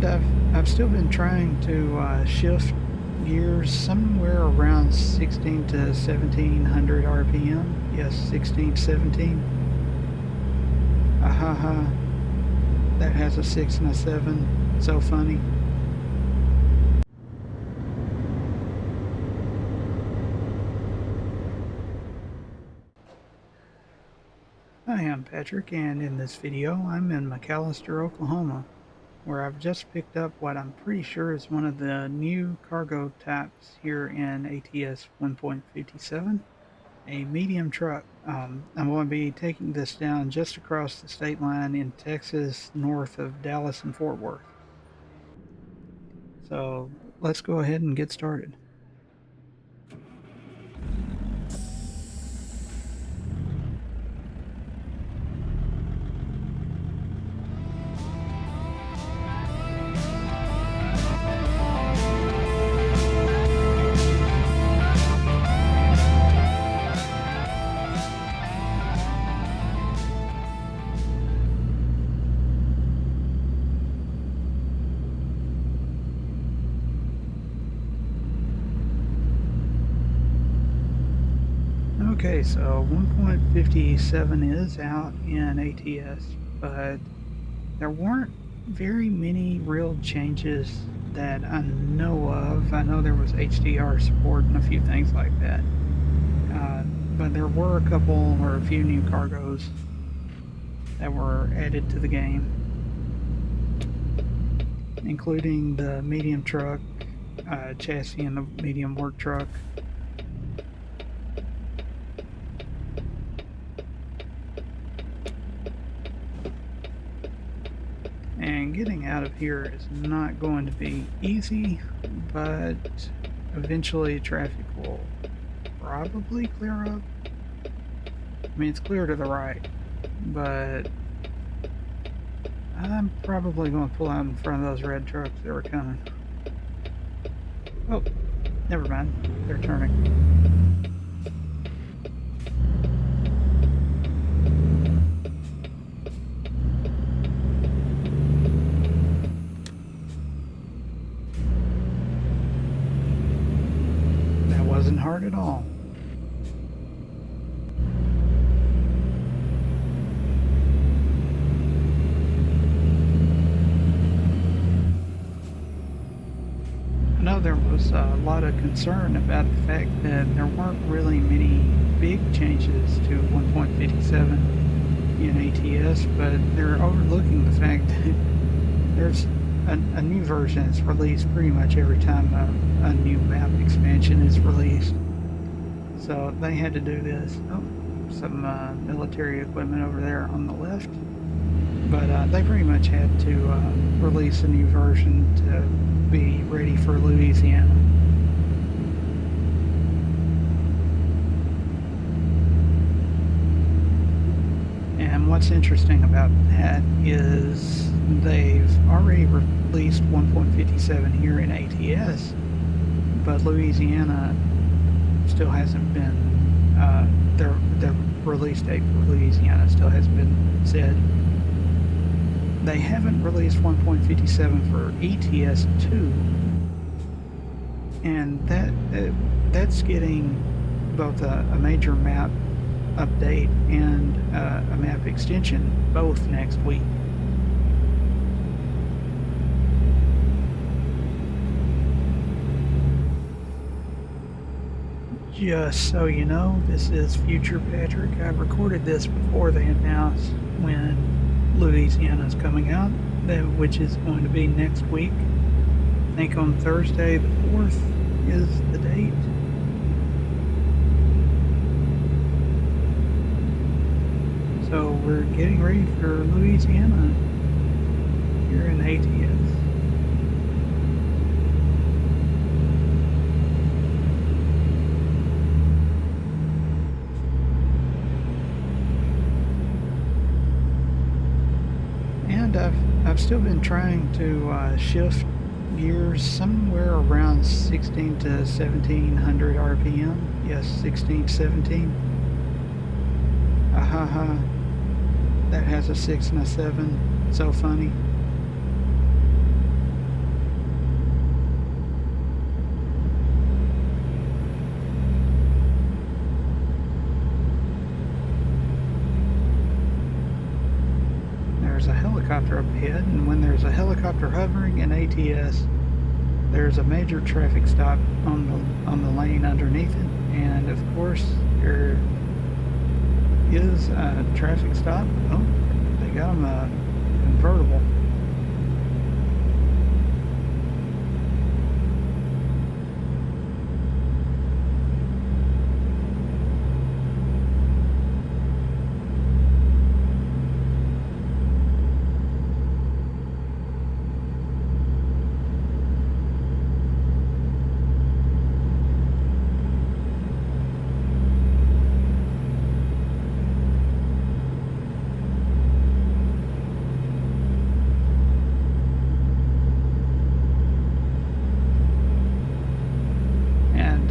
And I've still been trying to shift gears somewhere around 16 to 1700 RPM. Yes, 16 to 17. Ahaha. That has a 6 and a 7. So funny. Hi, I'm Patrick, and in this video I'm in McAlester, Oklahoma, where I've just picked up what I'm pretty sure is one of the new cargo types here in ATS 1.57, a medium truck. I'm going to be taking this down just across the state line in Texas, north of Dallas and Fort Worth. So let's go ahead and get started. Okay, so 1.57 is out in ATS, but there weren't very many real changes that I know of. I know there was HDR support and a few things like that, but there were a couple or a few new cargos that were added to the game, including the medium truck chassis and the medium work truck. And getting out of here is not going to be easy, but eventually traffic will probably clear up. I mean, it's clear to the right, but I'm probably going to pull out in front of those red trucks that were coming. Oh, never mind. They're turning. That wasn't hard at all. I know there was a lot of concern about the fact that there weren't really many big changes to 1.57 in ATS, but they're overlooking the fact that there's a new version that's released pretty much every time a new map expansion is released. So they had to do this. Oh, some military equipment over there on the left. But they pretty much had to release a new version to be ready for Louisiana. And what's interesting about that is they've already released 1.57 here in ATS, but Louisiana still hasn't been, their release date for Louisiana still hasn't been said. They haven't released 1.57 for ETS 2, and that's getting both a major map update and a map extension both next week. Just so you know, this is Future Patrick. I recorded this before they announced when Louisiana is coming out, which is going to be next week. I think on Thursday the 4th is the date. So we're getting ready for Louisiana here in ATS. And I've still been trying to shift gears somewhere around 16 to 1700 RPM. Yes, 16 to 17. Ahaha. That has a 6 and a 7. So funny. helicopter up ahead, and when there's a helicopter hovering in ATS, there's a major traffic stop on the lane underneath it, and of course there is a traffic stop. Oh, they got them a convertible.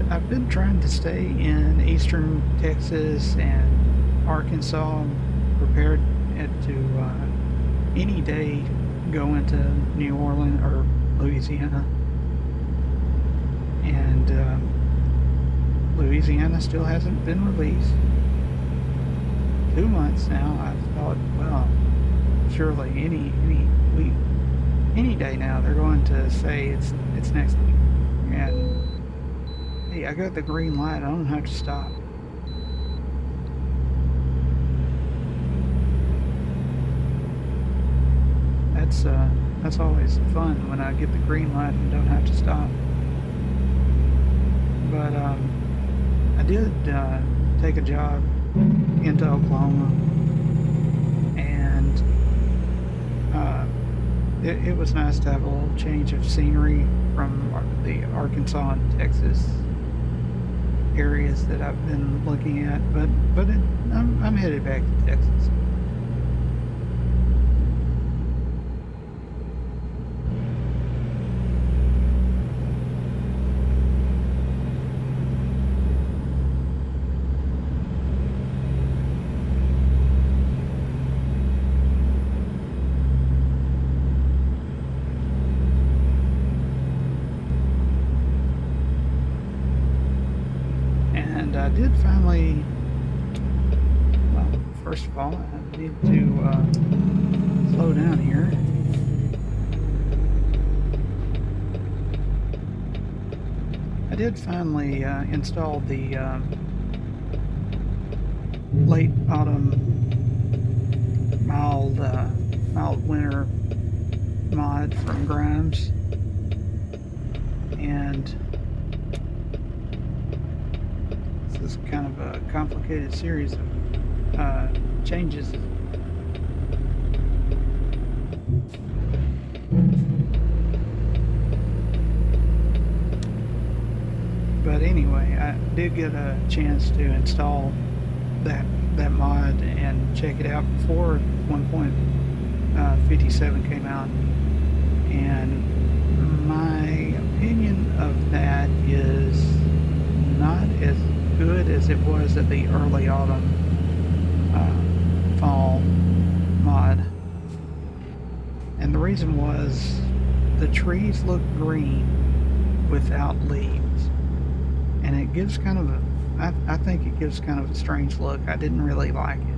I've been trying to stay in eastern Texas and Arkansas. I'm prepared to any day go into New Orleans or Louisiana. And Louisiana still hasn't been released. 2 months now. I thought, well, surely any week, any day now they're going to say it's next week. And hey, I got the green light. I don't have to stop. That's always fun when I get the green light and don't have to stop. But I did take a job into Oklahoma, and it was nice to have a little change of scenery from the Arkansas and Texas areas that I've been looking at, but I'm headed back to Texas. I did finally, well, first of all, I need to slow down here. I did finally install the late autumn mild winter mod from Grimes, and this is kind of a complicated series of changes. But anyway, I did get a chance to install that mod and check it out before 1.57 came out, and my opinion of that is not as good as it was at the early autumn fall mod. And the reason was the trees look green without leaves, and it gives kind of a I think it gives kind of a strange look. I didn't really like it.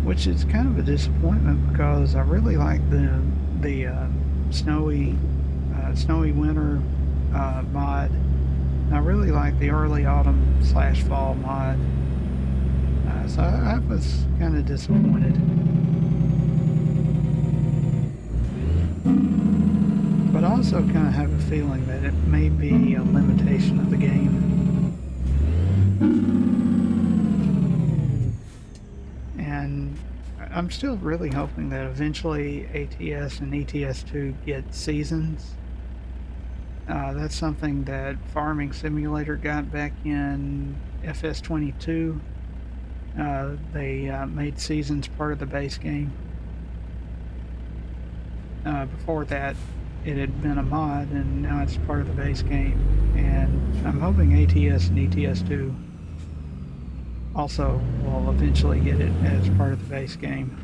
Which is kind of a disappointment because I really like the snowy winter mod. And I really like the early autumn / fall mod. So I was kind of disappointed. But I also kind of have a feeling that it may be a limitation of the game. And I'm still really hoping that eventually ATS and ETS2 get seasons. That's something that Farming Simulator got back in FS22. They made seasons part of the base game. Before that, it had been a mod, and now it's part of the base game. And I'm hoping ATS and ETS2 also will eventually get it as part of the base game.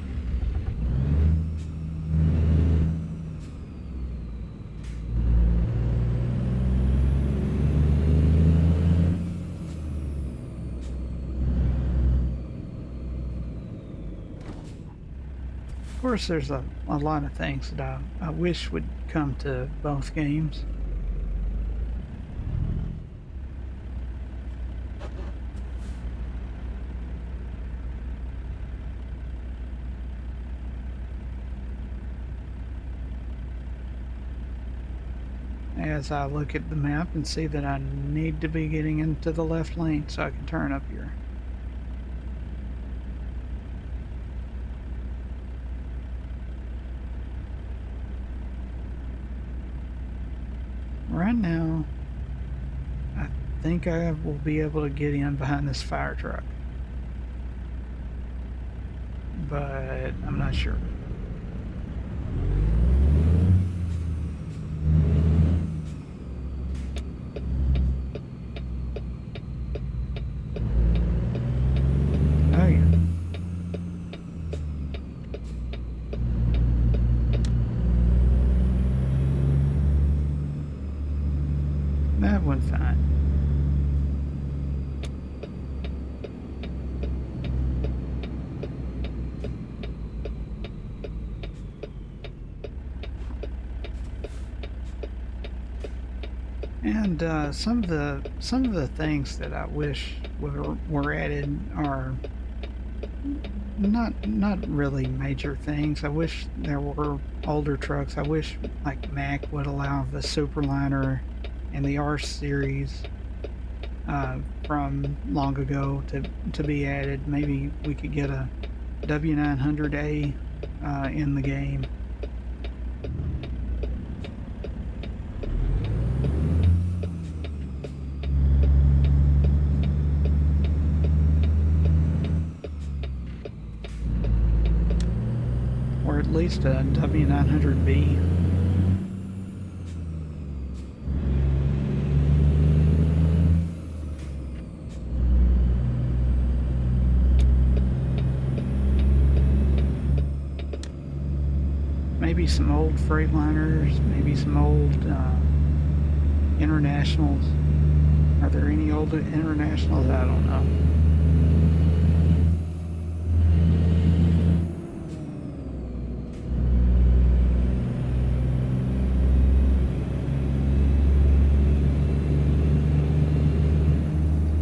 course, there's a lot of things that I wish would come to both games. As I look at the map and see that I need to be getting into the left lane so I can turn up here. Right now, I think I will be able to get in behind this fire truck, but I'm not sure. Oh yeah. That went fine. And some of the things that I wish were added are not really major things. I wish there were older trucks. I wish like Mack would allow the Superliner and the R series from long ago to be added. Maybe we could get a W900A in the game. Or at least a W900B. Maybe some old Freightliners, maybe some old Internationals. Are there any old Internationals? I don't know.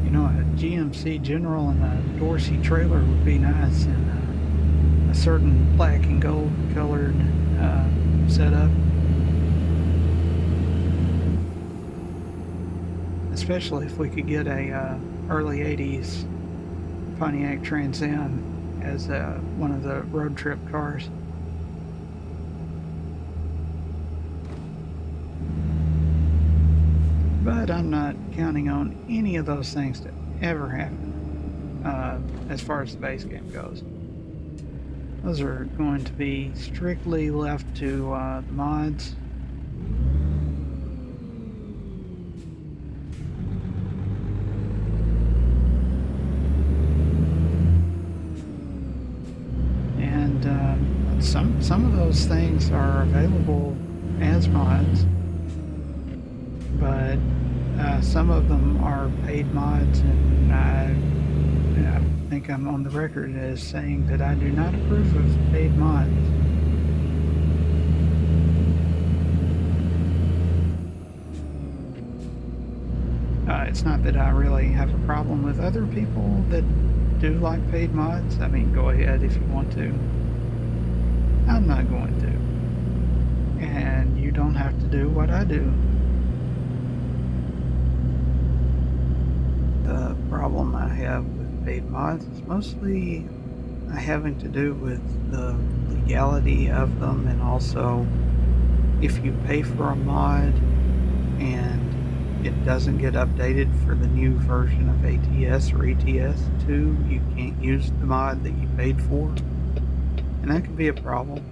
You know, a GMC General and a Dorsey trailer would be nice, and a certain black and gold colored setup. Especially if we could get a early 80s Pontiac Trans Am as one of the road trip cars. But I'm not counting on any of those things to ever happen as far as the base game goes. Those are going to be strictly left to the mods. And some of those things are available as mods, but some of them are paid mods, and I think I'm on the record as saying that I do not approve of paid mods. It's not that I really have a problem with other people that do like paid mods. I mean, go ahead if you want to. I'm not going to. And you don't have to do what I do. The problem I have with paid mods is mostly having to do with the legality of them, and also if you pay for a mod and it doesn't get updated for the new version of ATS or ATS 2, you can't use the mod that you paid for, and that can be a problem.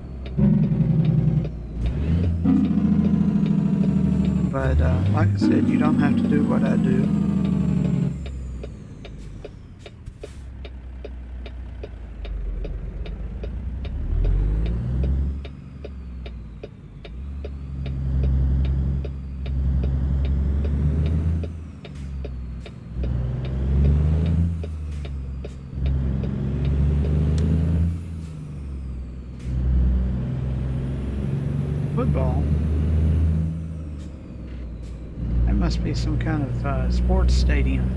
But like I said, you don't have to do what I do. football. That must be some kind of sports stadium.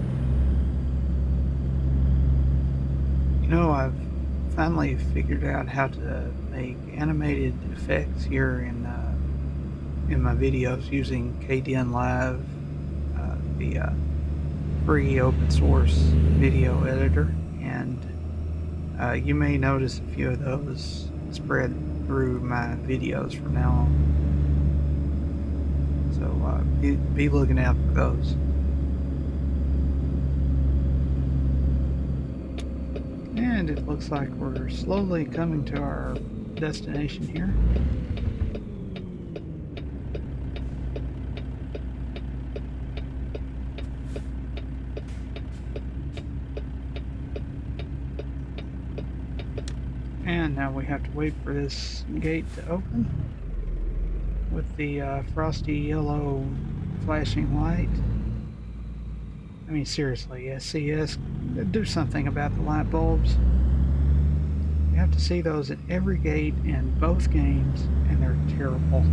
You know, I've finally figured out how to make animated effects here in my videos using KDN Live, the free open source video editor, and you may notice a few of those spread through my videos from now on. So be looking out for those. And it looks like we're slowly coming to our destination here. And now we have to wait for this gate to open with the frosty yellow flashing light. I mean, seriously, SCS, do something about the light bulbs. You have to see those at every gate in both games, and they're terrible.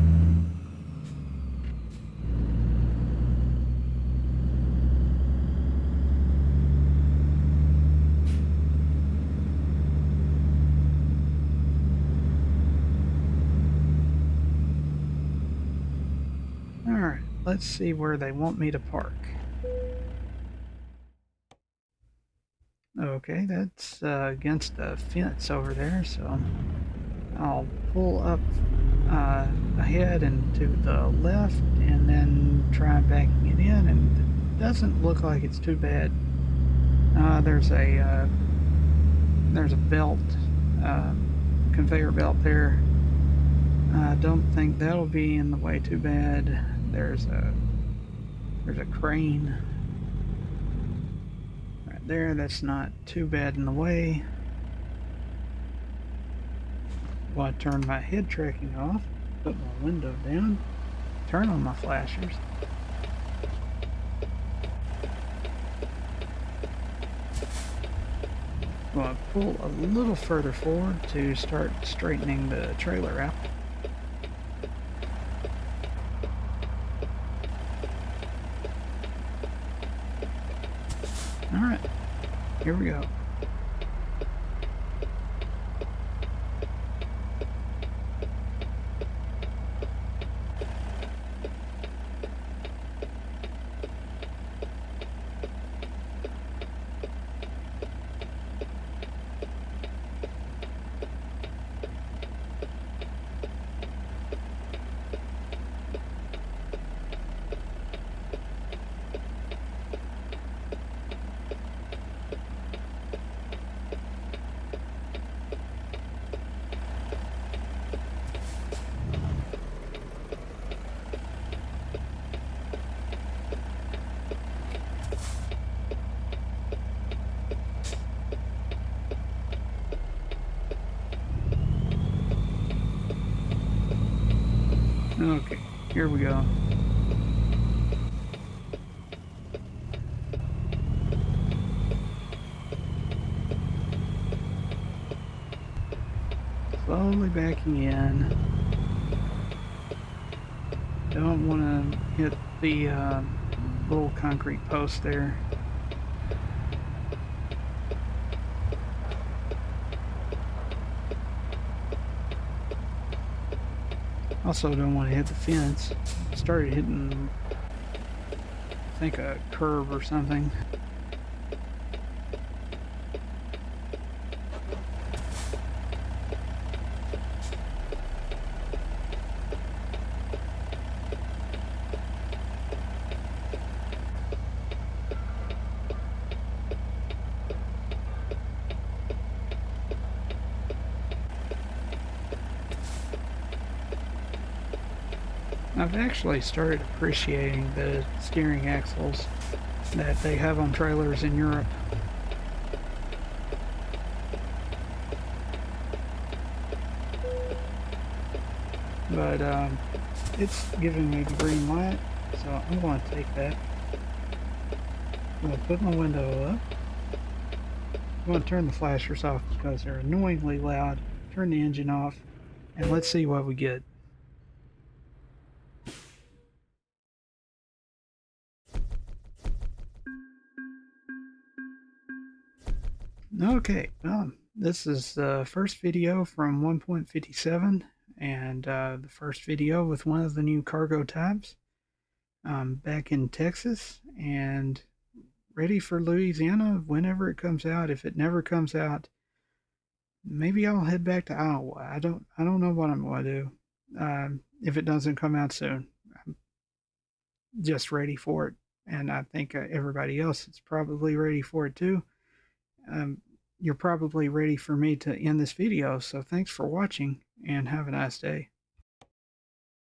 Alright, let's see where they want me to park. Okay, that's against the fence over there, so I'll pull up ahead and to the left and then try backing it in, and it doesn't look like it's too bad. There's a belt, conveyor belt there. I don't think that'll be in the way too bad. There's a crane right there. That's not too bad in the way. Well, I turn my head tracking off, put my window down, turn on my flashers. Well, I pull a little further forward to start straightening the trailer out. Alright, here we go. Okay, here we go. Slowly backing in. Don't want to hit the little concrete post there. Also don't want to hit the fence. Started hitting, I think, a curb or something. I've actually started appreciating the steering axles that they have on trailers in Europe. But it's giving me the green light, so I'm going to take that. I'm going to put my window up. I'm going to turn the flashers off because they're annoyingly loud. Turn the engine off, and let's see what we get. Okay, well, this is the first video from 1.57 and the first video with one of the new cargo types. I'm back in Texas and ready for Louisiana whenever it comes out. If it never comes out, maybe I'll head back to Iowa. I don't know what I'm going to do if it doesn't come out soon. I'm just ready for it, and I think everybody else is probably ready for it too. Um, you're probably ready for me to end this video, so thanks for watching and have a nice day.